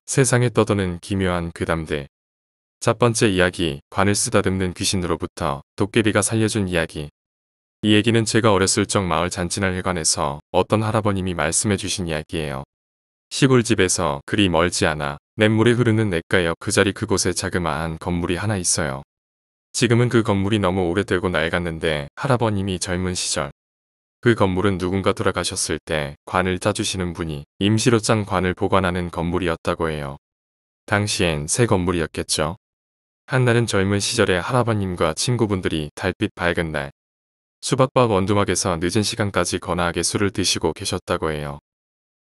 세상에 떠도는 기묘한 괴담들. 첫 번째 이야기, 관을 쓰다듬는 귀신으로부터 도깨비가 살려준 이야기. 이 얘기는 제가 어렸을 적 마을 잔치날 회관에서 어떤 할아버님이 말씀해 주신 이야기예요. 시골집에서 그리 멀지 않아 냇물이 흐르는 냇가역 그 자리 그곳에 자그마한 건물이 하나 있어요. 지금은 그 건물이 너무 오래되고 낡았는데 할아버님이 젊은 시절 그 건물은 누군가 돌아가셨을 때 관을 짜주시는 분이 임시로 짠 관을 보관하는 건물이었다고 해요. 당시엔 새 건물이었겠죠. 한날은 젊은 시절에 할아버님과 친구분들이 달빛 밝은 날 수박밭 원두막에서 늦은 시간까지 거나하게 술을 드시고 계셨다고 해요.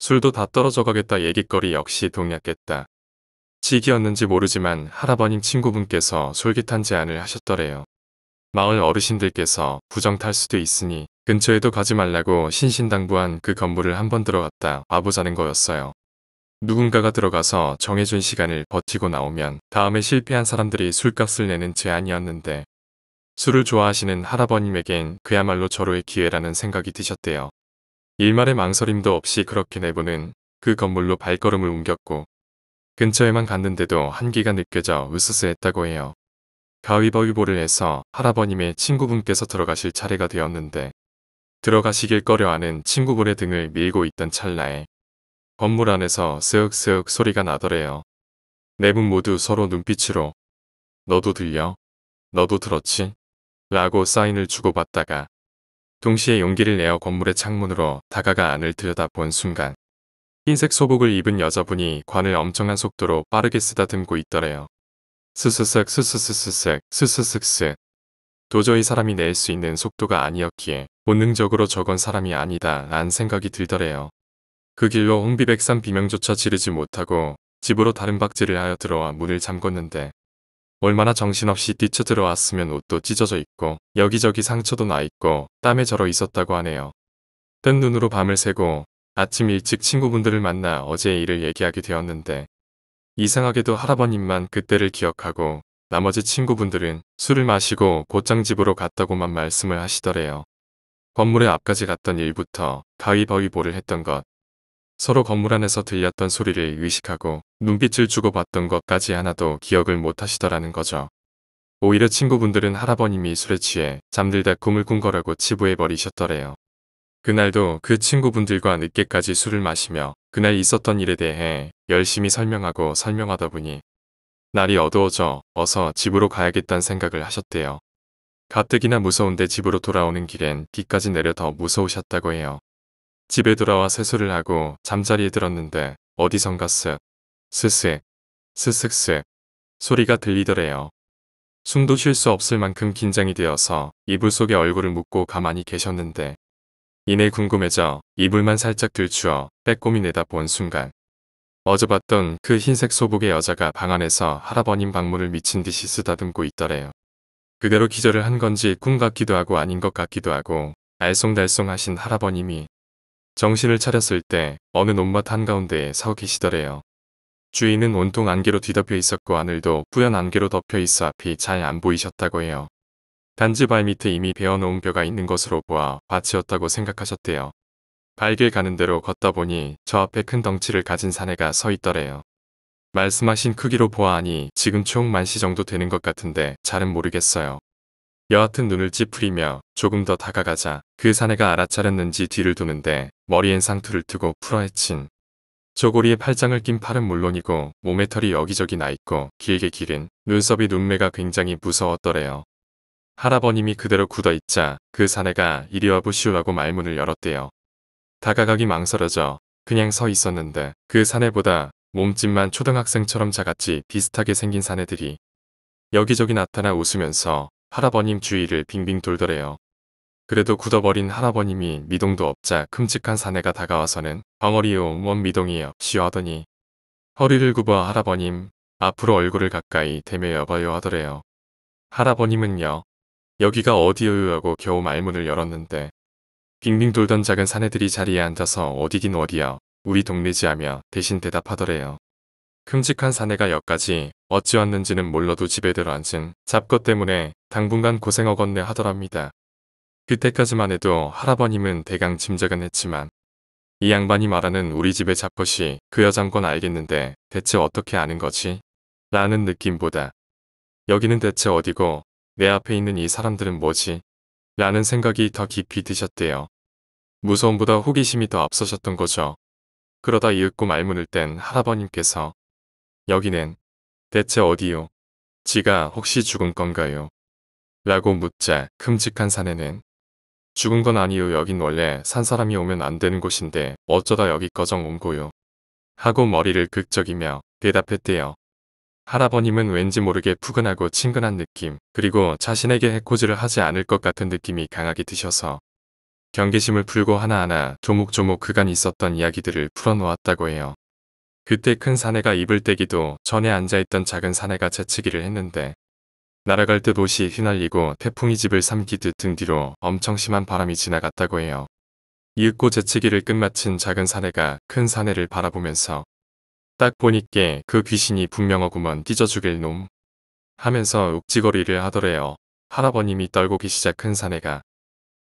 술도 다 떨어져 가겠다 얘기거리 역시 동약겠다. 직이었는지 모르지만 할아버님 친구분께서 솔깃한 제안을 하셨더래요. 마을 어르신들께서 부정탈 수도 있으니 근처에도 가지 말라고 신신당부한 그 건물을 한번 들어갔다 와보자는 거였어요. 누군가가 들어가서 정해준 시간을 버티고 나오면 다음에 실패한 사람들이 술값을 내는 제안이었는데 술을 좋아하시는 할아버님에겐 그야말로 절호의 기회라는 생각이 드셨대요. 일말의 망설임도 없이 그렇게 내보는 그 건물로 발걸음을 옮겼고 근처에만 갔는데도 한기가 느껴져 으스스했다고 해요. 가위바위보를 해서 할아버님의 친구분께서 들어가실 차례가 되었는데 들어가시길 꺼려하는 친구분의 등을 밀고 있던 찰나에 건물 안에서 스윽스윽 소리가 나더래요. 네 분 모두 서로 눈빛으로 너도 들려? 너도 들었지? 라고 사인을 주고받다가 동시에 용기를 내어 건물의 창문으로 다가가 안을 들여다본 순간 흰색 소복을 입은 여자분이 관을 엄청난 속도로 빠르게 쓰다듬고 있더래요. 스스슥 스스스스슥 스스슥슥 도저히 사람이 낼 수 있는 속도가 아니었기에 본능적으로 저건 사람이 아니다 란 생각이 들더래요. 그 길로 홍비백산 비명조차 지르지 못하고 집으로 다른 박질을 하여 들어와 문을 잠궜는데 얼마나 정신없이 뛰쳐들어왔으면 옷도 찢어져 있고 여기저기 상처도 나 있고 땀에 절어 있었다고 하네요. 뜬 눈으로 밤을 새고 아침 일찍 친구분들을 만나 어제의 일을 얘기하게 되었는데 이상하게도 할아버님만 그때를 기억하고 나머지 친구분들은 술을 마시고 곧장 집으로 갔다고만 말씀을 하시더래요. 건물의 앞까지 갔던 일부터 가위바위보를 했던 것, 서로 건물 안에서 들렸던 소리를 의식하고 눈빛을 주고받던 것까지 하나도 기억을 못 하시더라는 거죠. 오히려 친구분들은 할아버님이 술에 취해 잠들다 꿈을 꾼 거라고 치부해버리셨더래요. 그날도 그 친구분들과 늦게까지 술을 마시며 그날 있었던 일에 대해 열심히 설명하고 설명하다 보니 날이 어두워져 어서 집으로 가야겠다는 생각을 하셨대요. 가뜩이나 무서운데 집으로 돌아오는 길엔 비까지 내려 더 무서우셨다고 해요. 집에 돌아와 세수를 하고 잠자리에 들었는데 어디선가 쓱, 스슥, 스슥슥 소리가 들리더래요. 숨도 쉴 수 없을 만큼 긴장이 되어서 이불 속에 얼굴을 묻고 가만히 계셨는데 이내 궁금해져 이불만 살짝 들추어 빼꼼히 내다본 순간 어제 봤던 그 흰색 소복의 여자가 방 안에서 할아버님 방문을 미친 듯이 쓰다듬고 있더래요. 그대로 기절을 한 건지 꿈 같기도 하고 아닌 것 같기도 하고 알쏭달쏭하신 할아버님이 정신을 차렸을 때 어느 논밭 한가운데에 서 계시더래요. 주위는 온통 안개로 뒤덮여 있었고 하늘도 뿌연 안개로 덮여 있어 앞이 잘 안 보이셨다고 해요. 단지 발밑에 이미 베어놓은 벼가 있는 것으로 보아 밭이었다고 생각하셨대요. 발길 가는 대로 걷다 보니 저 앞에 큰 덩치를 가진 사내가 서 있더래요. 말씀하신 크기로 보아하니 지금 총 만시 정도 되는 것 같은데 잘은 모르겠어요. 여하튼 눈을 찌푸리며 조금 더 다가가자 그 사내가 알아차렸는지 뒤를 도는데 머리엔 상투를 트고 풀어헤친 저고리에 팔짱을 낀 팔은 물론이고 몸에 털이 여기저기 나있고 길게 기른 눈썹이 눈매가 굉장히 무서웠더래요. 할아버님이 그대로 굳어있자 그 사내가 이리 와보시오라고 말문을 열었대요. 다가가기 망설여져 그냥 서 있었는데 그 사내보다 몸집만 초등학생처럼 작았지 비슷하게 생긴 사내들이 여기저기 나타나 웃으면서 할아버님 주위를 빙빙 돌더래요. 그래도 굳어버린 할아버님이 미동도 없자 큼직한 사내가 다가와서는 벙어리요 뭔 미동이요 시하더니 허리를 굽어 할아버님 앞으로 얼굴을 가까이 대며 여봐요 하더래요. 할아버님은요 여기가 어디요요 하고 겨우 말문을 열었는데 빙빙 돌던 작은 사내들이 자리에 앉아서 어디긴 어디야 우리 동네지 하며 대신 대답하더래요. 큼직한 사내가 여기까지 어찌 왔는지는 몰라도 집에 들어앉은 잡것 때문에 당분간 고생하겠네 하더랍니다. 그때까지만 해도 할아버님은 대강 짐작은 했지만 이 양반이 말하는 우리 집의 잡것이 그 여잔 건 알겠는데 대체 어떻게 아는 거지? 라는 느낌보다 여기는 대체 어디고 내 앞에 있는 이 사람들은 뭐지? 라는 생각이 더 깊이 드셨대요. 무서움보다 호기심이 더 앞서셨던 거죠. 그러다 이윽고 말문을 뗀 할아버님께서 여기는 대체 어디요? 지가 혹시 죽은 건가요? 라고 묻자 큼직한 사내는 죽은 건 아니요. 여긴 원래 산 사람이 오면 안 되는 곳인데 어쩌다 여기꺼정 온 거요. 하고 머리를 극적이며 대답했대요. 할아버님은 왠지 모르게 푸근하고 친근한 느낌, 그리고 자신에게 해코지를 하지 않을 것 같은 느낌이 강하게 드셔서 경계심을 풀고 하나하나 조목조목 그간 있었던 이야기들을 풀어놓았다고 해요. 그때 큰 사내가 입을 떼기도 전에 앉아있던 작은 사내가 재치기를 했는데 날아갈 듯 옷이 휘날리고 태풍이 집을 삼키듯 등 뒤로 엄청 심한 바람이 지나갔다고 해요. 이윽고 재치기를 끝마친 작은 사내가 큰 사내를 바라보면서 딱 보니께 그 귀신이 분명하구먼 찢어 죽일 놈 하면서 욱지거리를 하더래요. 할아버님이 떨고 계시자 큰 사내가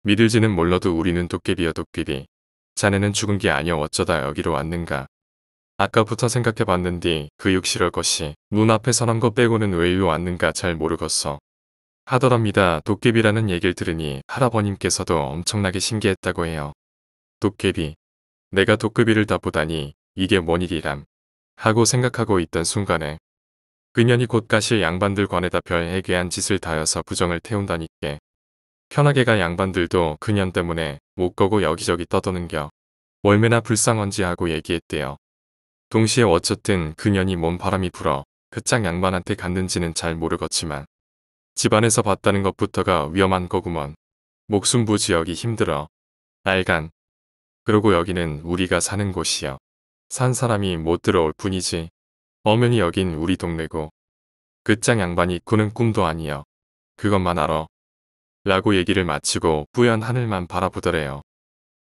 믿을지는 몰라도 우리는 도깨비여 도깨비. 자네는 죽은 게 아니여 어쩌다 여기로 왔는가. 아까부터 생각해봤는디 그 육실할 것이 눈앞에 선한 거 빼고는 왜 일로 왔는가 잘 모르겠어. 하더랍니다. 도깨비라는 얘기를 들으니 할아버님께서도 엄청나게 신기했다고 해요. 도깨비. 내가 도깨비를 다 보다니 이게 뭔 일이람. 하고 생각하고 있던 순간에 그년이 곧 가실 양반들 관에다 별 해괴한 짓을 다여서 부정을 태운다니께. 편하게 갈 양반들도 그년 때문에 못 거고 여기저기 떠도는겨. 얼마나 불쌍한지 하고 얘기했대요. 동시에 어쨌든 그년이 뭔 바람이 불어 그 짝 양반한테 갔는지는 잘 모르겠지만 집안에서 봤다는 것부터가 위험한 거구먼. 목숨 부지 여기 힘들어. 알간. 그러고 여기는 우리가 사는 곳이여. 산 사람이 못 들어올 뿐이지. 엄연히 여긴 우리 동네고. 그 짝 양반이 꾸는 꿈도 아니여. 그것만 알아. 라고 얘기를 마치고 뿌연 하늘만 바라보더래요.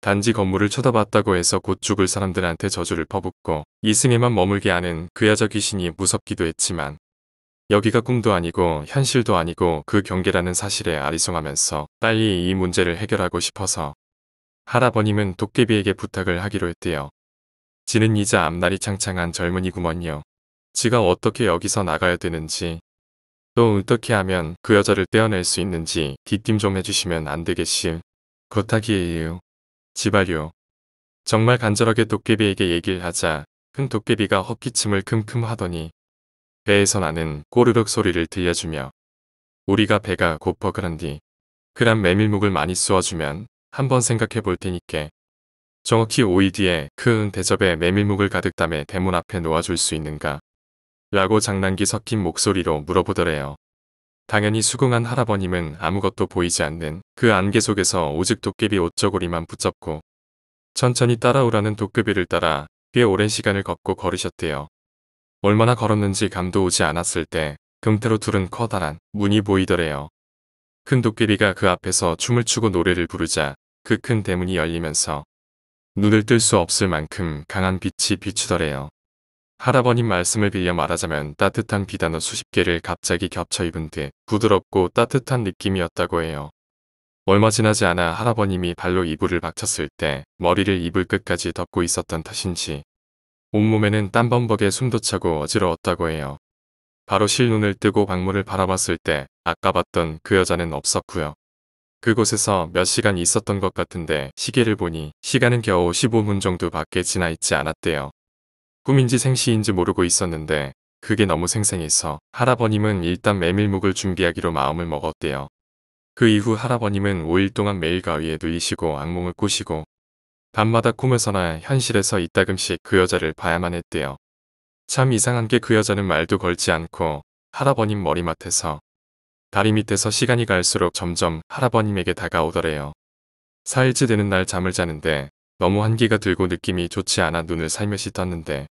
단지 건물을 쳐다봤다고 해서 곧 죽을 사람들한테 저주를 퍼붓고 이승에만 머물게 하는 그 여자 귀신이 무섭기도 했지만 여기가 꿈도 아니고 현실도 아니고 그 경계라는 사실에 아리송하면서 빨리 이 문제를 해결하고 싶어서 할아버님은 도깨비에게 부탁을 하기로 했대요. 지는 이자 앞날이 창창한 젊은이구먼요. 지가 어떻게 여기서 나가야 되는지 또 어떻게 하면 그 여자를 떼어낼 수 있는지 뒷팀 좀 해주시면 안 되겠시요. 부탁이에요. 지발요. 정말 간절하게 도깨비에게 얘기를 하자 큰 도깨비가 헛기침을 킁킁 하더니 배에서 나는 꼬르륵 소리를 들려주며 우리가 배가 고퍼 그런디 그런 메밀묵을 많이 쏘아주면 한번 생각해 볼 테니께 정확히 5일 뒤에 큰 대접에 메밀묵을 가득 담에 대문 앞에 놓아줄 수 있는가? 라고 장난기 섞인 목소리로 물어보더래요. 당연히 수긍한 할아버님은 아무것도 보이지 않는 그 안개 속에서 오직 도깨비 옷저고리만 붙잡고 천천히 따라오라는 도깨비를 따라 꽤 오랜 시간을 걷고 걸으셨대요. 얼마나 걸었는지 감도 오지 않았을 때 금태로 둘은 커다란 문이 보이더래요. 큰 도깨비가 그 앞에서 춤을 추고 노래를 부르자 그 큰 대문이 열리면서 눈을 뜰 수 없을 만큼 강한 빛이 비추더래요. 할아버님 말씀을 빌려 말하자면 따뜻한 비단어 수십 개를 갑자기 겹쳐 입은 듯 부드럽고 따뜻한 느낌이었다고 해요. 얼마 지나지 않아 할아버님이 발로 이불을 박쳤을 때 머리를 이불 끝까지 덮고 있었던 탓인지 온몸에는 땀범벅에 숨도 차고 어지러웠다고 해요. 바로 실눈을 뜨고 방문을 바라봤을 때 아까 봤던 그 여자는 없었고요. 그곳에서 몇 시간 있었던 것 같은데 시계를 보니 시간은 겨우 15분 정도밖에 지나 있지 않았대요. 꿈인지 생시인지 모르고 있었는데 그게 너무 생생해서 할아버님은 일단 메밀묵을 준비하기로 마음을 먹었대요. 그 이후 할아버님은 5일 동안 매일 가위에 눌리시고 악몽을 꾸시고 밤마다 꿈에서나 현실에서 이따금씩 그 여자를 봐야만 했대요. 참 이상한 게 그 여자는 말도 걸지 않고 할아버님 머리맡에서 다리 밑에서 시간이 갈수록 점점 할아버님에게 다가오더래요. 4일째 되는 날 잠을 자는데 너무 한기가 들고 느낌이 좋지 않아 눈을 살며시 떴는데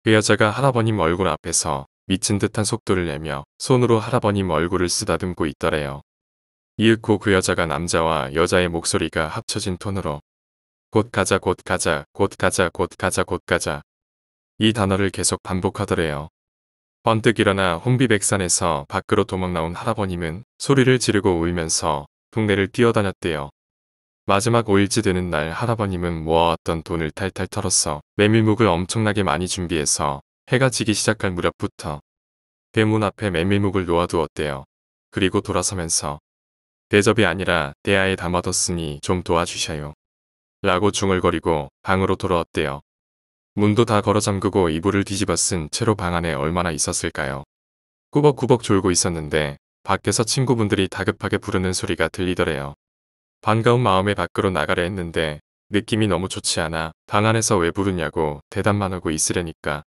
그 여자가 할아버님 얼굴 앞에서 미친 듯한 속도를 내며 손으로 할아버님 얼굴을 쓰다듬고 있더래요. 이윽고 그 여자가 남자와 여자의 목소리가 합쳐진 톤으로 곧 가자 곧 가자 곧 가자 곧 가자 곧 가자 이 단어를 계속 반복하더래요. 번뜩 일어나 혼비백산에서 밖으로 도망 나온 할아버님은 소리를 지르고 울면서 동네를 뛰어다녔대요. 마지막 5일째 되는 날 할아버님은 모아왔던 돈을 탈탈 털었어 메밀묵을 엄청나게 많이 준비해서 해가 지기 시작할 무렵부터 대문 앞에 메밀묵을 놓아두었대요. 그리고 돌아서면서 대접이 아니라 대야에 담아뒀으니 좀 도와주셔요. 라고 중얼거리고 방으로 돌아왔대요. 문도 다 걸어 잠그고 이불을 뒤집어 쓴 채로 방 안에 얼마나 있었을까요? 꾸벅꾸벅 졸고 있었는데 밖에서 친구분들이 다급하게 부르는 소리가 들리더래요. 반가운 마음에 밖으로 나가려 했는데 느낌이 너무 좋지 않아 방 안에서 왜 부르냐고 대답만 하고 있으려니까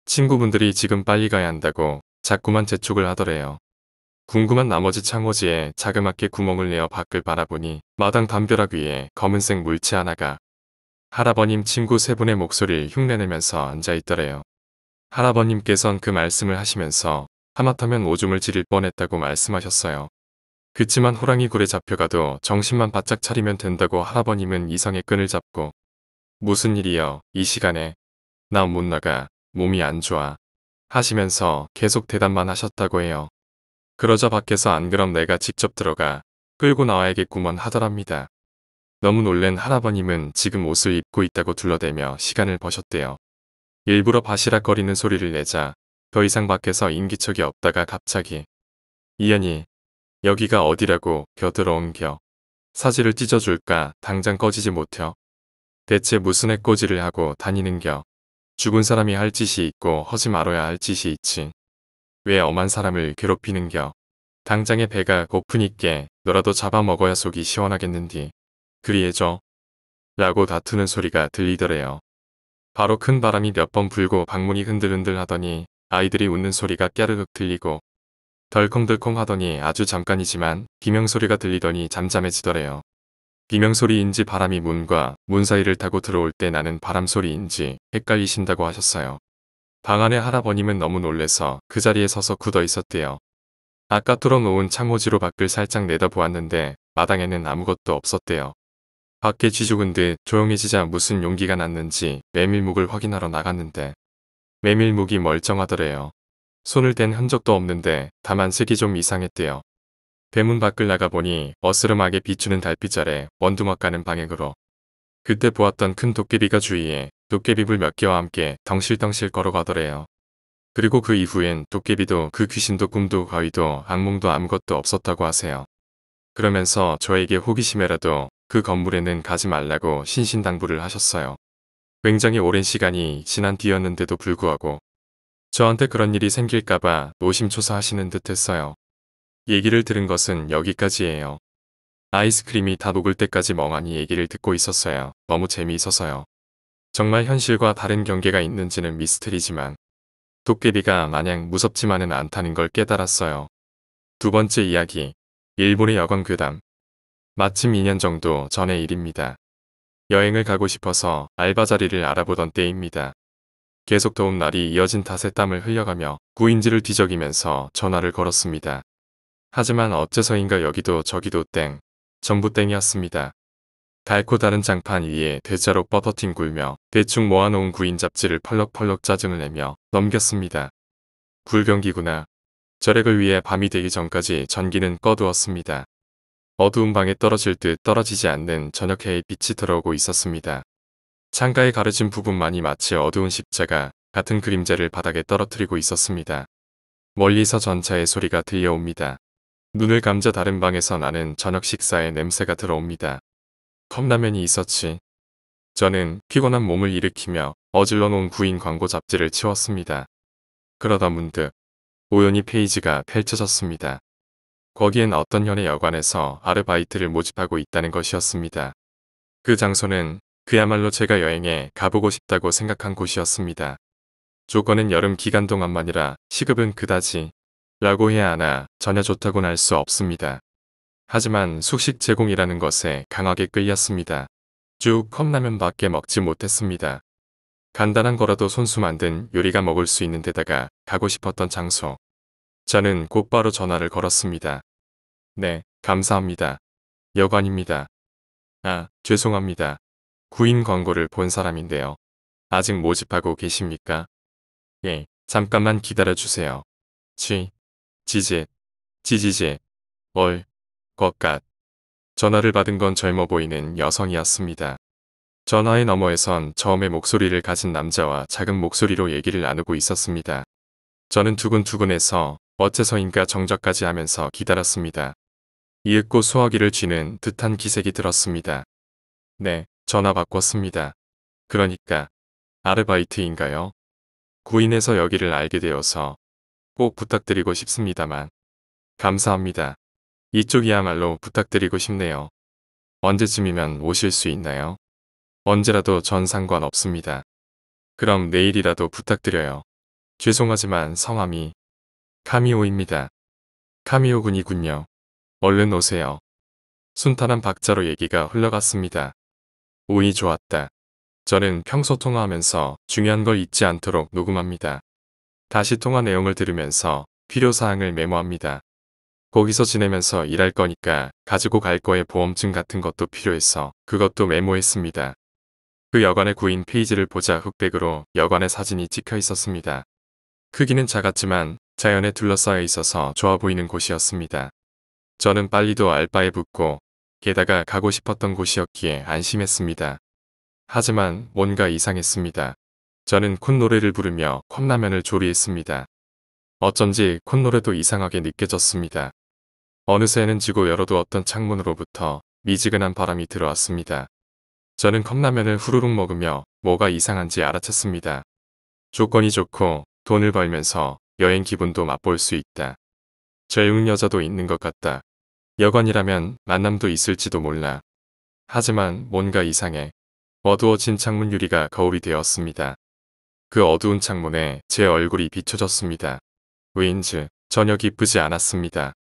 친구분들이 지금 빨리 가야 한다고 자꾸만 재촉을 하더래요. 궁금한 나머지 창호지에 자그맣게 구멍을 내어 밖을 바라보니 마당 담벼락 위에 검은색 물체 하나가 할아버님 친구 세 분의 목소리를 흉내내면서 앉아있더래요. 할아버님께선 그 말씀을 하시면서 하마터면 오줌을 지릴 뻔했다고 말씀하셨어요. 그치만 호랑이 굴에 잡혀가도 정신만 바짝 차리면 된다고 할아버님은 이성의 끈을 잡고 무슨 일이여 이 시간에 나 못 나가 몸이 안 좋아 하시면서 계속 대답만 하셨다고 해요. 그러자 밖에서 안 그럼 내가 직접 들어가 끌고 나와야겠구먼 하더랍니다. 너무 놀란 할아버님은 지금 옷을 입고 있다고 둘러대며 시간을 버셨대요. 일부러 바시락거리는 소리를 내자 더 이상 밖에서 인기척이 없다가 갑자기 이연이 여기가 어디라고 겨들어온겨. 사지를 찢어줄까 당장 꺼지지 못혀. 대체 무슨 해꼬지를 하고 다니는겨. 죽은 사람이 할 짓이 있고 하지 말아야 할 짓이 있지. 왜 엄한 사람을 괴롭히는겨. 당장에 배가 고프니께 너라도 잡아먹어야 속이 시원하겠는디. 그리해줘. 라고 다투는 소리가 들리더래요. 바로 큰 바람이 몇 번 불고 방문이 흔들흔들 하더니 아이들이 웃는 소리가 깨르륵 들리고 덜컹덜컹 하더니 아주 잠깐이지만 비명소리가 들리더니 잠잠해지더래요. 비명소리인지 바람이 문과 문 사이를 타고 들어올 때 나는 바람소리인지 헷갈리신다고 하셨어요. 방 안에 할아버님은 너무 놀래서 그 자리에 서서 굳어 있었대요. 아까 뚫어놓은 창호지로 밖을 살짝 내다보았는데 마당에는 아무것도 없었대요. 밖에 쥐죽은 듯 조용해지자 무슨 용기가 났는지 메밀묵을 확인하러 나갔는데 메밀묵이 멀쩡하더래요. 손을 댄 흔적도 없는데 다만 색이 좀 이상했대요. 대문 밖을 나가보니 어스름하게 비추는 달빛 아래 원두막가는 방향으로 그때 보았던 큰 도깨비가 주위에 도깨비불 몇 개와 함께 덩실덩실 걸어가더래요. 그리고 그 이후엔 도깨비도 그 귀신도 꿈도 가위도 악몽도 아무것도 없었다고 하세요. 그러면서 저에게 호기심에라도 그 건물에는 가지 말라고 신신당부를 하셨어요. 굉장히 오랜 시간이 지난 뒤였는데도 불구하고 저한테 그런 일이 생길까봐 노심초사하시는 듯 했어요. 얘기를 들은 것은 여기까지예요. 아이스크림이 다 녹을 때까지 멍하니 얘기를 듣고 있었어요. 너무 재미있어서요. 정말 현실과 다른 경계가 있는지는 미스터리지만 도깨비가 마냥 무섭지만은 않다는 걸 깨달았어요. 두 번째 이야기. 일본의 여관 괴담. 마침 2년 정도 전의 일입니다. 여행을 가고 싶어서 알바 자리를 알아보던 때입니다. 계속 더운 날이 이어진 탓에 땀을 흘려가며 구인지를 뒤적이면서 전화를 걸었습니다. 하지만 어째서인가 여기도 저기도 땡, 전부 땡이었습니다. 달고 다른 장판 위에 대자로 뻗어팅 굴며 대충 모아놓은 구인 잡지를 펄럭펄럭 짜증을 내며 넘겼습니다. 불경기구나. 절약을 위해 밤이 되기 전까지 전기는 꺼두었습니다. 어두운 방에 떨어질 듯 떨어지지 않는 저녁해의 빛이 들어오고 있었습니다. 창가에 가려진 부분만이 마치 어두운 십자가 같은 그림자를 바닥에 떨어뜨리고 있었습니다. 멀리서 전차의 소리가 들려옵니다. 눈을 감자 다른 방에서 나는 저녁 식사의 냄새가 들어옵니다. 컵라면이 있었지. 저는 피곤한 몸을 일으키며 어질러 놓은 구인 광고 잡지를 치웠습니다. 그러다 문득 우연히 페이지가 펼쳐졌습니다. 거기엔 어떤 현의 여관에서 아르바이트를 모집하고 있다는 것이었습니다. 그 장소는 그야말로 제가 여행에 가보고 싶다고 생각한 곳이었습니다. 조건은 여름 기간 동안만이라 시급은 그다지 라고 해야 하나 전혀 좋다고는 할 수 없습니다. 하지만 숙식 제공이라는 것에 강하게 끌렸습니다. 쭉 컵라면밖에 먹지 못했습니다. 간단한 거라도 손수 만든 요리가 먹을 수 있는 데다가 가고 싶었던 장소. 저는 곧바로 전화를 걸었습니다. 네, 감사합니다. 여관입니다. 아, 죄송합니다. 구인 광고를 본 사람인데요. 아직 모집하고 계십니까? 예, 잠깐만 기다려주세요. 지짓, 지지짓, 월, 것갓. 전화를 받은 건 젊어 보이는 여성이었습니다. 전화의 너머에선 처음에 목소리를 가진 남자와 작은 목소리로 얘기를 나누고 있었습니다. 저는 두근두근해서 어째서인가 정적까지 하면서 기다렸습니다. 이윽고 소화기를 쥐는 듯한 기색이 들었습니다. 네, 전화 바꿨습니다. 그러니까 아르바이트인가요? 구인에서 여기를 알게 되어서 꼭 부탁드리고 싶습니다만. 감사합니다. 이쪽이야말로 부탁드리고 싶네요. 언제쯤이면 오실 수 있나요? 언제라도 전 상관없습니다. 그럼 내일이라도 부탁드려요. 죄송하지만 성함이 카미오입니다. 카미오 군이군요. 얼른 오세요. 순탄한 박자로 얘기가 흘러갔습니다. 운이 좋았다. 저는 평소 통화하면서 중요한 걸 잊지 않도록 녹음합니다. 다시 통화 내용을 들으면서 필요사항을 메모합니다. 거기서 지내면서 일할 거니까 가지고 갈 거에 보험증 같은 것도 필요해서 그것도 메모했습니다. 그 여관의 구인 페이지를 보자 흑백으로 여관의 사진이 찍혀 있었습니다. 크기는 작았지만 자연에 둘러싸여 있어서 좋아 보이는 곳이었습니다. 저는 빨리도 알바에 붙고 게다가 가고 싶었던 곳이었기에 안심했습니다. 하지만 뭔가 이상했습니다. 저는 콧노래를 부르며 컵라면을 조리했습니다. 어쩐지 콧노래도 이상하게 느껴졌습니다. 어느새는 지고 열어두었던 창문으로부터 미지근한 바람이 들어왔습니다. 저는 컵라면을 후루룩 먹으며 뭐가 이상한지 알아챘습니다. 조건이 좋고 돈을 벌면서 여행 기분도 맛볼 수 있다. 젊은 여자도 있는 것 같다. 여관이라면 만남도 있을지도 몰라. 하지만 뭔가 이상해. 어두워진 창문 유리가 거울이 되었습니다. 그 어두운 창문에 제 얼굴이 비춰졌습니다. 왜인지 전혀 기쁘지 않았습니다.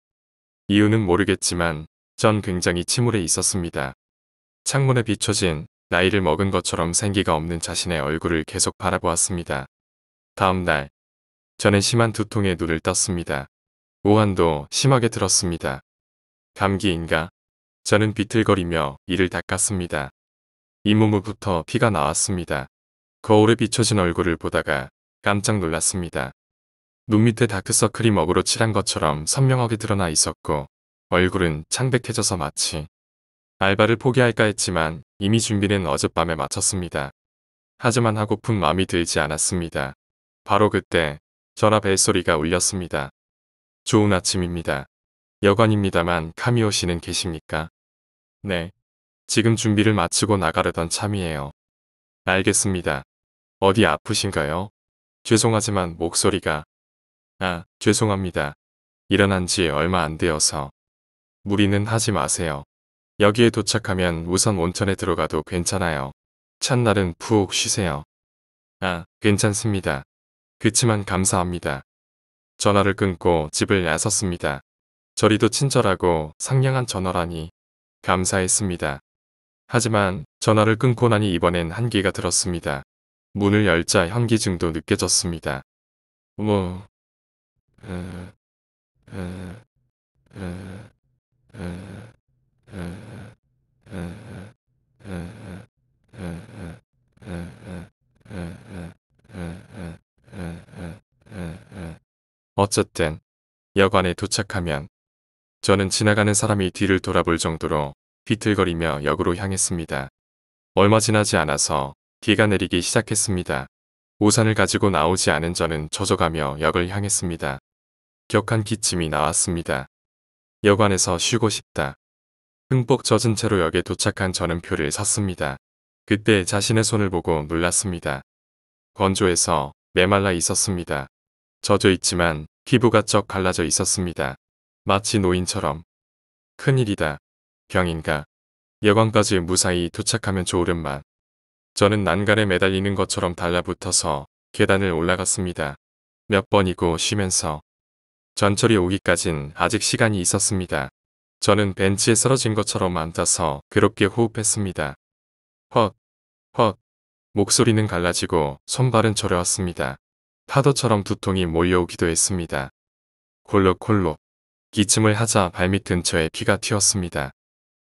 이유는 모르겠지만 전 굉장히 침울해 있었습니다. 창문에 비춰진 나이를 먹은 것처럼 생기가 없는 자신의 얼굴을 계속 바라보았습니다. 다음 날, 저는 심한 두통에 눈을 떴습니다. 오한도 심하게 들었습니다. 감기인가? 저는 비틀거리며 이를 닦았습니다. 잇몸부터 피가 나왔습니다. 거울에 비춰진 얼굴을 보다가 깜짝 놀랐습니다. 눈 밑에 다크서클이 먹으로 칠한 것처럼 선명하게 드러나 있었고 얼굴은 창백해져서 마치 알바를 포기할까 했지만 이미 준비는 어젯밤에 마쳤습니다. 하지만 하고픈 마음이 들지 않았습니다. 바로 그때 전화 벨소리가 울렸습니다. 좋은 아침입니다. 여관입니다만 카미오 씨는 계십니까? 네. 지금 준비를 마치고 나가려던 참이에요. 알겠습니다. 어디 아프신가요? 죄송하지만 목소리가... 죄송합니다. 일어난 지 얼마 안 되어서. 무리는 하지 마세요. 여기에 도착하면 우선 온천에 들어가도 괜찮아요. 첫날은 푹 쉬세요. 괜찮습니다. 그치만 감사합니다. 전화를 끊고 집을 나섰습니다. 저리도 친절하고 상냥한 전화라니 감사했습니다. 하지만 전화를 끊고 나니 이번엔 한기가 들었습니다. 문을 열자 현기증도 느껴졌습니다. 어쨌든 여관에 도착하면 저는 지나가는 사람이 뒤를 돌아볼 정도로 비틀거리며 역으로 향했습니다. 얼마 지나지 않아서 비가 내리기 시작했습니다. 우산을 가지고 나오지 않은 저는 젖어가며 역을 향했습니다. 격한 기침이 나왔습니다. 여관에서 쉬고 싶다. 흠뻑 젖은 채로 역에 도착한 저는 표를 샀습니다. 그때 자신의 손을 보고 놀랐습니다. 건조해서 메말라 있었습니다. 젖어 있지만 피부가 쩍 갈라져 있었습니다. 마치 노인처럼. 큰일이다. 병인가. 여관까지 무사히 도착하면 좋으련만. 저는 난간에 매달리는 것처럼 달라붙어서 계단을 올라갔습니다. 몇 번이고 쉬면서. 전철이 오기까진 아직 시간이 있었습니다. 저는 벤치에 쓰러진 것처럼 앉아서 괴롭게 호흡했습니다. 헛, 헛. 목소리는 갈라지고 손발은 저려왔습니다. 파도처럼 두통이 몰려오기도 했습니다. 콜록콜록. 기침을 하자 발밑 근처에 피가 튀었습니다.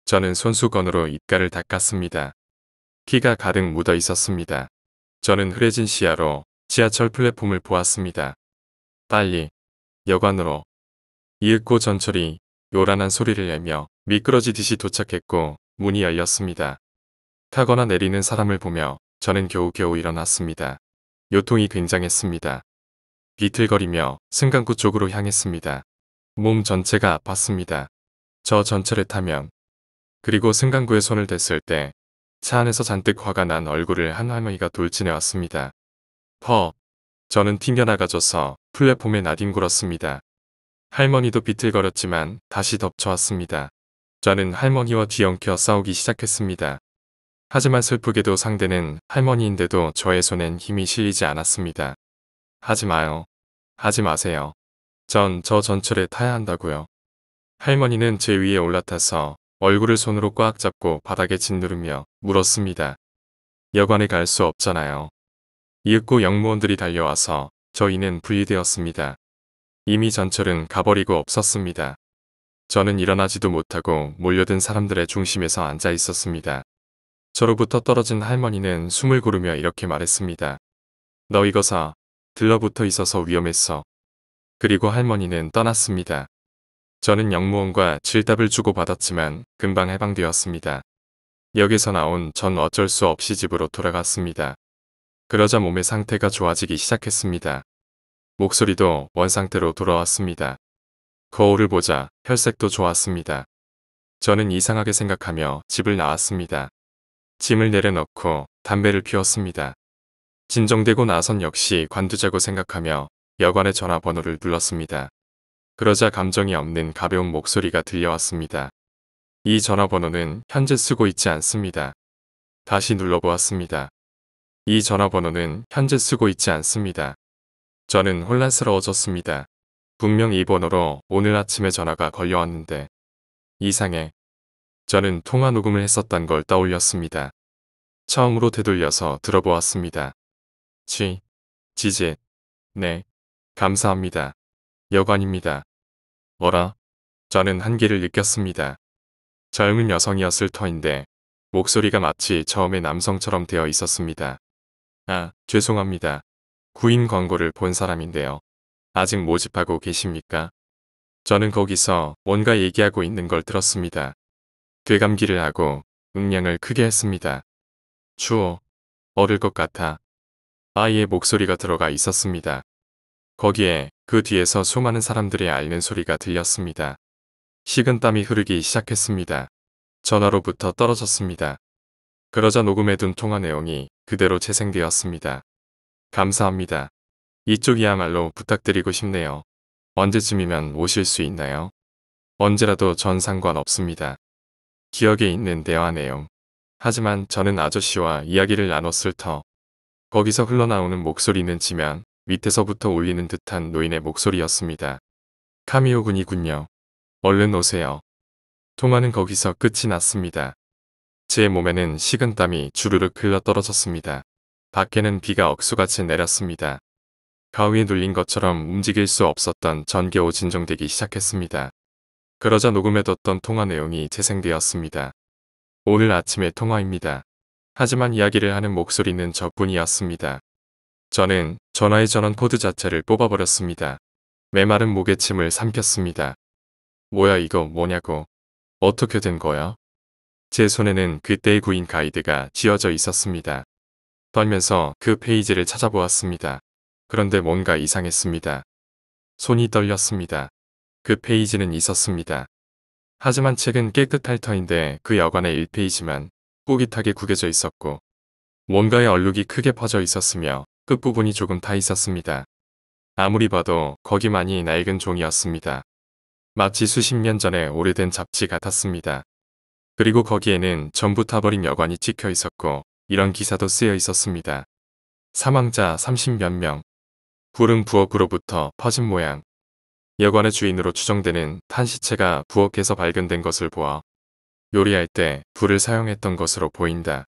저는 손수건으로 입가를 닦았습니다. 피가 가득 묻어 있었습니다. 저는 흐려진 시야로 지하철 플랫폼을 보았습니다. 빨리 여관으로. 이윽고 전철이 요란한 소리를 내며 미끄러지듯이 도착했고 문이 열렸습니다. 타거나 내리는 사람을 보며 저는 겨우겨우 일어났습니다. 요통이 굉장했습니다. 비틀거리며 승강구 쪽으로 향했습니다. 몸 전체가 아팠습니다. 저 전철에 타면 그리고 승강구에 손을 댔을 때 차 안에서 잔뜩 화가 난 얼굴을 한 할머니가 돌진해 왔습니다. 퍽! 저는 튕겨나가줘서 플랫폼에 나뒹굴었습니다. 할머니도 비틀거렸지만 다시 덮쳐왔습니다. 저는 할머니와 뒤엉켜 싸우기 시작했습니다. 하지만 슬프게도 상대는 할머니인데도 저의 손엔 힘이 실리지 않았습니다. 하지 마요. 하지 마세요. 전 저 전철에 타야 한다고요. 할머니는 제 위에 올라타서 얼굴을 손으로 꽉 잡고 바닥에 짓누르며 물었습니다. 여관에 갈 수 없잖아요. 이윽고 영무원들이 달려와서 저희는 분리되었습니다. 이미 전철은 가버리고 없었습니다. 저는 일어나지도 못하고 몰려든 사람들의 중심에서 앉아 있었습니다. 저로부터 떨어진 할머니는 숨을 고르며 이렇게 말했습니다. 너 이거사 들러붙어 있어서 위험했어. 그리고 할머니는 떠났습니다. 저는 영무원과 질답을 주고받았지만 금방 해방되었습니다. 역에서 나온 전 어쩔 수 없이 집으로 돌아갔습니다. 그러자 몸의 상태가 좋아지기 시작했습니다. 목소리도 원상태로 돌아왔습니다. 거울을 보자 혈색도 좋았습니다. 저는 이상하게 생각하며 집을 나왔습니다. 짐을 내려놓고 담배를 피웠습니다. 진정되고 나선 역시 관두자고 생각하며 여관의 전화번호를 눌렀습니다. 그러자 감정이 없는 가벼운 목소리가 들려왔습니다. 이 전화번호는 현재 쓰고 있지 않습니다. 다시 눌러보았습니다. 이 전화번호는 현재 쓰고 있지 않습니다. 저는 혼란스러워졌습니다. 분명 이 번호로 오늘 아침에 전화가 걸려왔는데 이상해. 저는 통화 녹음을 했었단 걸 떠올렸습니다. 처음으로 되돌려서 들어보았습니다. 지짓. 네. 감사합니다. 여관입니다. 뭐라? 저는 한계를 느꼈습니다. 젊은 여성이었을 터인데 목소리가 마치 처음의 남성처럼 되어 있었습니다. 아, 죄송합니다. 구인 광고를 본 사람인데요. 아직 모집하고 계십니까? 저는 거기서 뭔가 얘기하고 있는 걸 들었습니다. 되감기를 하고 음량을 크게 했습니다. 추워. 얼을 것 같아. 아이의 목소리가 들어가 있었습니다. 거기에 그 뒤에서 수많은 사람들의 앓는 소리가 들렸습니다. 식은땀이 흐르기 시작했습니다. 전화로부터 떨어졌습니다. 그러자 녹음해둔 통화 내용이 그대로 재생되었습니다. 감사합니다. 이쪽이야말로 부탁드리고 싶네요. 언제쯤이면 오실 수 있나요? 언제라도 전 상관없습니다. 기억에 있는 대화 내용. 하지만 저는 아저씨와 이야기를 나눴을 터. 거기서 흘러나오는 목소리는 지면 밑에서부터 울리는 듯한 노인의 목소리였습니다. 카미오 군이군요. 얼른 오세요. 통화는 거기서 끝이 났습니다. 제 몸에는 식은땀이 주르륵 흘러 떨어졌습니다. 밖에는 비가 억수같이 내렸습니다. 가위에 눌린 것처럼 움직일 수 없었던 전 겨우 진정되기 시작했습니다. 그러자 녹음해뒀던 통화 내용이 재생되었습니다. 오늘 아침의 통화입니다. 하지만 이야기를 하는 목소리는 저뿐이었습니다. 저는 전화의 전원 코드 자체를 뽑아버렸습니다. 메마른 목에 침을 삼켰습니다. 뭐야 이거 뭐냐고. 어떻게 된 거야? 제 손에는 그때의 구인 가이드가 쥐어져 있었습니다. 떨면서 그 페이지를 찾아보았습니다. 그런데 뭔가 이상했습니다. 손이 떨렸습니다. 그 페이지는 있었습니다. 하지만 책은 깨끗할 터인데 그 여관의 1페이지만 뽀깃하게 구겨져 있었고 뭔가의 얼룩이 크게 퍼져 있었으며 끝부분이 조금 타 있었습니다. 아무리 봐도 거기만이 낡은 종이었습니다. 마치 수십 년 전에 오래된 잡지 같았습니다. 그리고 거기에는 전부 타버린 여관이 찍혀 있었고 이런 기사도 쓰여 있었습니다. 사망자 30몇 명. 불은 부엌으로부터 퍼진 모양. 여관의 주인으로 추정되는 탄 시체가 부엌에서 발견된 것을 보아 요리할 때 불을 사용했던 것으로 보인다.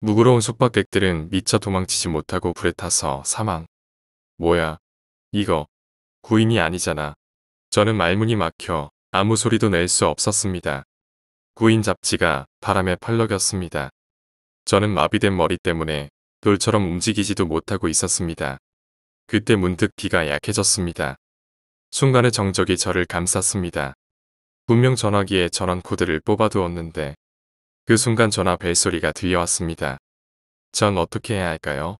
무구러운 숙박객들은 미처 도망치지 못하고 불에 타서 사망. 뭐야? 이거 구인이 아니잖아. 저는 말문이 막혀 아무 소리도 낼 수 없었습니다. 구인 잡지가 바람에 펄럭였습니다. 저는 마비된 머리 때문에 돌처럼 움직이지도 못하고 있었습니다. 그때 문득 귀가 약해졌습니다. 순간의 정적이 저를 감쌌습니다. 분명 전화기에 전원 코드를 뽑아두었는데 그 순간 전화 벨소리가 들려왔습니다. 전 어떻게 해야 할까요?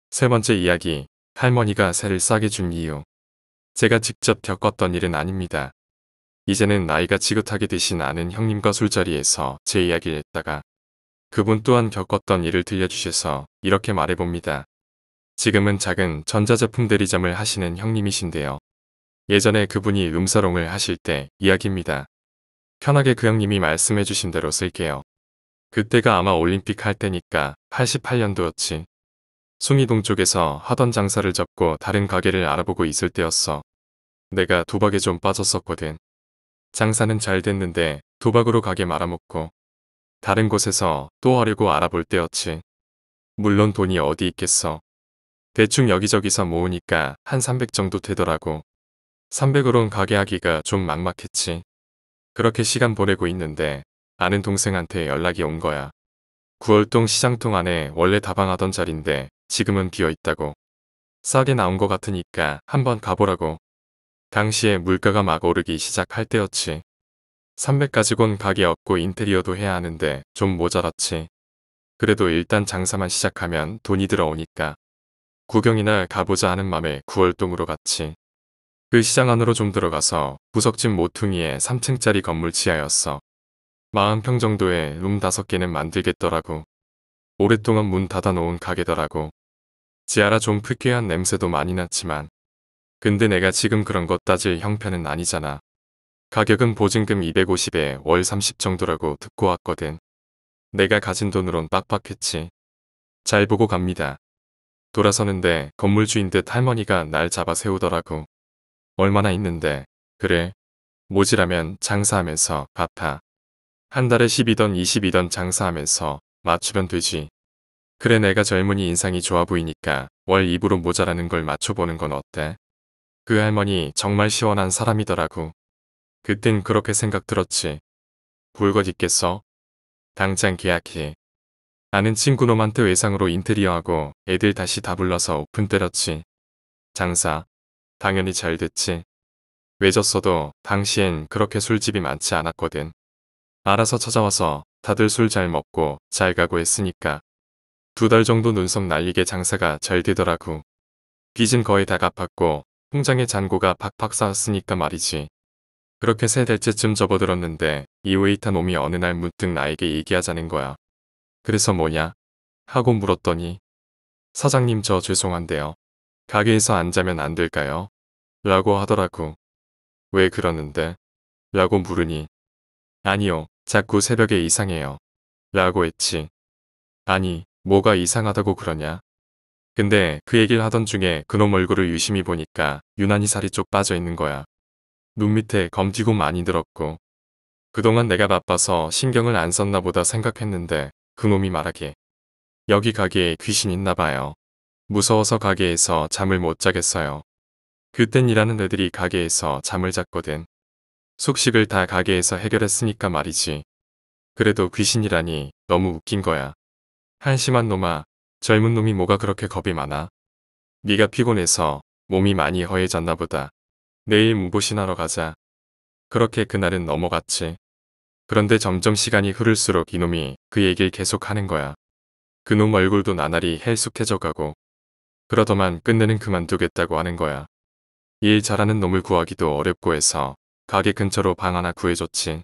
세 번째 이야기, 할머니가 새를 싸게 준 이유. 제가 직접 겪었던 일은 아닙니다. 이제는 나이가 지긋하게 드신 아는 형님과 술자리에서 제 이야기를 했다가 그분 또한 겪었던 일을 들려주셔서 이렇게 말해봅니다. 지금은 작은 전자제품 대리점을 하시는 형님이신데요. 예전에 그분이 룸사롱을 하실 때 이야기입니다. 편하게 그 형님이 말씀해주신 대로 쓸게요. 그때가 아마 올림픽 할 때니까 88년도였지. 숭이동 쪽에서 하던 장사를 접고 다른 가게를 알아보고 있을 때였어. 내가 도박에 좀 빠졌었거든. 장사는 잘 됐는데 도박으로 가게 말아먹고 다른 곳에서 또 하려고 알아볼 때였지. 물론 돈이 어디 있겠어. 대충 여기저기서 모으니까 한 300 정도 되더라고. 300으론 가게 하기가 좀 막막했지. 그렇게 시간 보내고 있는데 아는 동생한테 연락이 온 거야. 구월동 시장통 안에 원래 다방하던 자리인데 지금은 비어있다고. 싸게 나온 거 같으니까 한번 가보라고. 당시에 물가가 막 오르기 시작할 때였지. 300 가지곤 가게 없고 인테리어도 해야 하는데 좀 모자랐지. 그래도 일단 장사만 시작하면 돈이 들어오니까 구경이나 가보자 하는 맘에 구월동으로 갔지. 그 시장 안으로 좀 들어가서 구석진 모퉁이에 3층짜리 건물 지하였어. 40평 정도의 룸 5개는 만들겠더라고. 오랫동안 문 닫아놓은 가게더라고. 지하라 좀 쾌쾌한 냄새도 많이 났지만 근데 내가 지금 그런 것 따질 형편은 아니잖아. 가격은 보증금 250에 월 30 정도라고 듣고 왔거든. 내가 가진 돈으론 빡빡했지. 잘 보고 갑니다. 돌아서는데 건물주인 듯 할머니가 날 잡아 세우더라고. 얼마나 있는데. 그래. 모지라면 장사하면서 갚아. 한 달에 10이던 20이던 장사하면서 맞추면 되지. 그래 내가 젊은이 인상이 좋아 보이니까 월 2부로 모자라는 걸 맞춰보는 건 어때? 그 할머니 정말 시원한 사람이더라고. 그땐 그렇게 생각 들었지. 불것 있겠어? 당장 계약해. 아는 친구 놈한테 외상으로 인테리어하고 애들 다시 다 불러서 오픈 때렸지. 장사. 당연히 잘 됐지. 외졌어도 당시엔 그렇게 술집이 많지 않았거든. 알아서 찾아와서 다들 술 잘 먹고 잘 가고 했으니까 2달 정도 눈썹 날리게 장사가 잘 되더라고. 빚은 거의 다 갚았고 통장에 잔고가 팍팍 쌓였으니까 말이지. 그렇게 3달째쯤 접어들었는데 이 웨이터 놈이 어느 날 문득 나에게 얘기하자는 거야. 그래서 뭐냐? 하고 물었더니 사장님 저 죄송한데요. 가게에서 안 자면 안 될까요? 라고 하더라고. 왜 그러는데? 라고 물으니 아니요. 자꾸 새벽에 이상해요. 라고 했지. 아니 뭐가 이상하다고 그러냐? 근데 그 얘기를 하던 중에 그놈 얼굴을 유심히 보니까 유난히 살이 쪽 빠져 있는 거야. 눈 밑에 검지고 많이 들었고 그동안 내가 바빠서 신경을 안 썼나 보다 생각했는데 그놈이 말하길 여기 가게에 귀신 있나 봐요. 무서워서 가게에서 잠을 못 자겠어요. 그땐 일하는 애들이 가게에서 잠을 잤거든. 숙식을 다 가게에서 해결했으니까 말이지. 그래도 귀신이라니 너무 웃긴 거야. 한심한 놈아. 젊은 놈이 뭐가 그렇게 겁이 많아? 네가 피곤해서 몸이 많이 허해졌나 보다. 내일 문보신하러 가자. 그렇게 그날은 넘어갔지. 그런데 점점 시간이 흐를수록 이놈이 그 얘기를 계속 하는 거야. 그놈 얼굴도 나날이 헬쑥해져 가고 그러더만 끝내는 그만두겠다고 하는 거야. 일 잘하는 놈을 구하기도 어렵고 해서 가게 근처로 방 하나 구해줬지.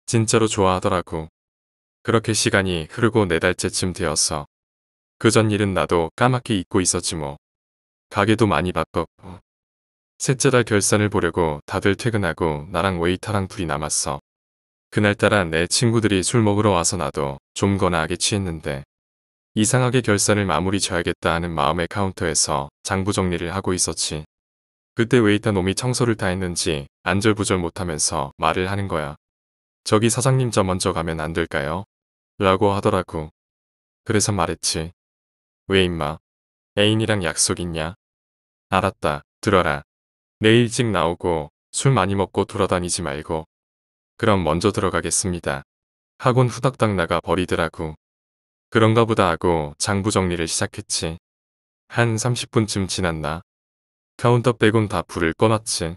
진짜로 좋아하더라고. 그렇게 시간이 흐르고 4달째쯤 되었어. 그 전 일은 나도 까맣게 잊고 있었지 뭐. 가게도 많이 바꿨고. 셋째 달 결산을 보려고 다들 퇴근하고 나랑 웨이터랑 둘이 남았어. 그날따라 내 친구들이 술 먹으러 와서 나도 좀 거나하게 취했는데 이상하게 결산을 마무리 져야겠다 하는 마음의 카운터에서 장부 정리를 하고 있었지. 그때 웨이터 놈이 청소를 다 했는지 안절부절 못하면서 말을 하는 거야. 저기 사장님 저 먼저 가면 안 될까요? 라고 하더라고. 그래서 말했지. 왜 임마? 애인이랑 약속 있냐? 알았다. 들어라. 내일 일찍 나오고 술 많이 먹고 돌아다니지 말고. 그럼 먼저 들어가겠습니다. 하곤 후닥닥 나가 버리더라고. 그런가 보다 하고 장부 정리를 시작했지. 한 30분쯤 지났나? 카운터 빼곤 다 불을 꺼놨지.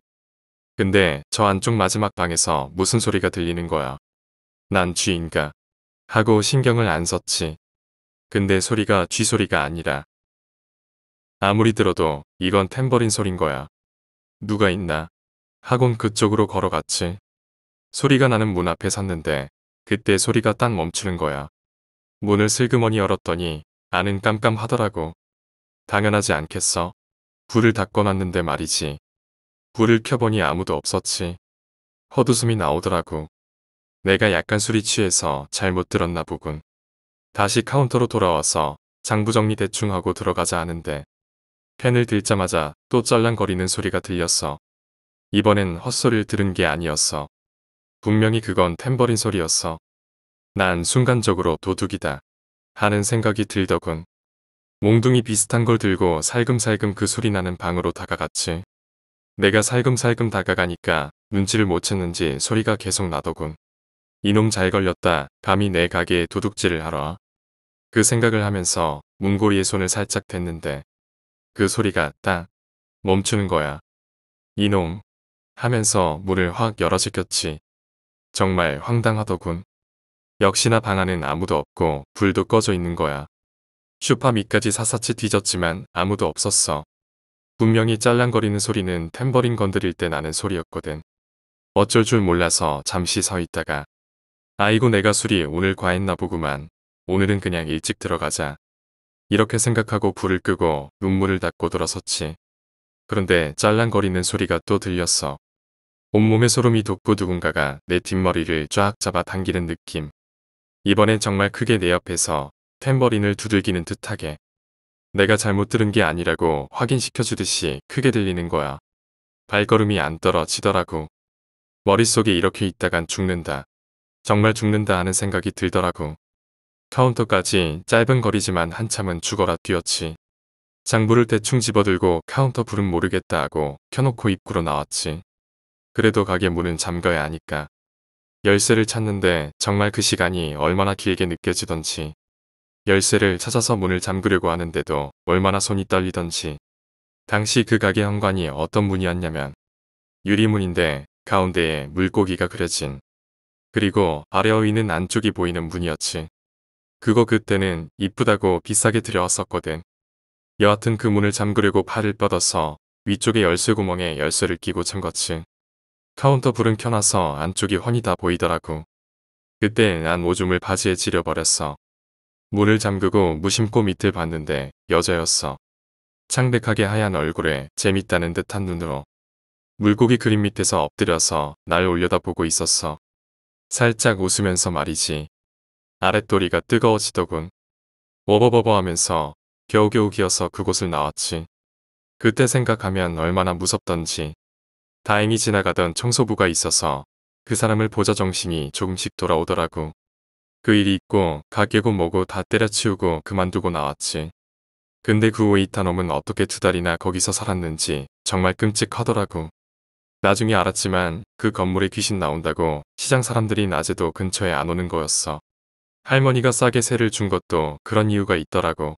근데 저 안쪽 마지막 방에서 무슨 소리가 들리는 거야. 난 쥐인가 하고 신경을 안 썼지. 근데 소리가 쥐 소리가 아니라 아무리 들어도 이건 탬버린 소린 거야. 누가 있나? 하곤 그쪽으로 걸어갔지. 소리가 나는 문 앞에 섰는데 그때 소리가 딱 멈추는 거야. 문을 슬그머니 열었더니 안은 깜깜하더라고. 당연하지 않겠어? 불을 다 꺼놨는데 말이지. 불을 켜보니 아무도 없었지. 헛웃음이 나오더라고. 내가 약간 술이 취해서 잘못 들었나 보군. 다시 카운터로 돌아와서 장부 정리 대충 하고 들어가자 하는데 펜을 들자마자 또 짤랑거리는 소리가 들렸어. 이번엔 헛소리를 들은 게 아니었어. 분명히 그건 탬버린 소리였어. 난 순간적으로 도둑이다 하는 생각이 들더군. 몽둥이 비슷한 걸 들고 살금살금 그 소리 나는 방으로 다가갔지. 내가 살금살금 다가가니까 눈치를 못 챘는지 소리가 계속 나더군. 이놈 잘 걸렸다. 감히 내 가게에 도둑질을 하러 와. 그 생각을 하면서 문고리에 손을 살짝 댔는데 그 소리가 딱 멈추는 거야. 이놈 하면서 문을 확 열어제꼈지. 정말 황당하더군. 역시나 방 안엔 아무도 없고 불도 꺼져 있는 거야. 쇼파 밑까지 샅샅이 뒤졌지만 아무도 없었어. 분명히 짤랑거리는 소리는 탬버린 건드릴 때 나는 소리였거든. 어쩔 줄 몰라서 잠시 서 있다가 아이고 내가 술이 오늘 과했나 보구만. 오늘은 그냥 일찍 들어가자. 이렇게 생각하고 불을 끄고 눈물을 닦고 들어섰지. 그런데 짤랑거리는 소리가 또 들렸어. 온몸에 소름이 돋고 누군가가 내 뒷머리를 쫙 잡아 당기는 느낌. 이번엔 정말 크게 내 옆에서 탬버린을 두들기는 듯하게. 내가 잘못 들은 게 아니라고 확인시켜주듯이 크게 들리는 거야. 발걸음이 안 떨어지더라고. 머릿속에 이렇게 있다간 죽는다. 정말 죽는다 하는 생각이 들더라고. 카운터까지 짧은 거리지만 한참은 죽어라 뛰었지. 장부를 대충 집어들고 카운터 불은 모르겠다 하고 켜놓고 입구로 나왔지. 그래도 가게 문은 잠가야 하니까. 열쇠를 찾는데 정말 그 시간이 얼마나 길게 느껴지던지. 열쇠를 찾아서 문을 잠그려고 하는데도 얼마나 손이 떨리던지. 당시 그 가게 현관이 어떤 문이었냐면 유리문인데 가운데에 물고기가 그려진 그리고 아래어 있는 안쪽이 보이는 문이었지. 그거 그때는 이쁘다고 비싸게 들여왔었거든. 여하튼 그 문을 잠그려고 팔을 뻗어서 위쪽에 열쇠 구멍에 열쇠를 끼고 잠궜지. 카운터 불은 켜놔서 안쪽이 훤히 다 보이더라고. 그때 난 오줌을 바지에 지려버렸어. 문을 잠그고 무심코 밑을 봤는데 여자였어. 창백하게 하얀 얼굴에 재밌다는 듯한 눈으로 물고기 그림 밑에서 엎드려서 날 올려다보고 있었어. 살짝 웃으면서 말이지. 아랫도리가 뜨거워지더군. 워버버버 하면서 겨우겨우 기어서 그곳을 나왔지. 그때 생각하면 얼마나 무섭던지. 다행히 지나가던 청소부가 있어서 그 사람을 보자 정신이 조금씩 돌아오더라고. 그 일이 있고 가게고 뭐고 다 때려치우고 그만두고 나왔지. 근데 그 오이타 놈은 어떻게 2달이나 거기서 살았는지 정말 끔찍하더라고. 나중에 알았지만 그 건물에 귀신 나온다고 시장 사람들이 낮에도 근처에 안 오는 거였어. 할머니가 싸게 세를 준 것도 그런 이유가 있더라고.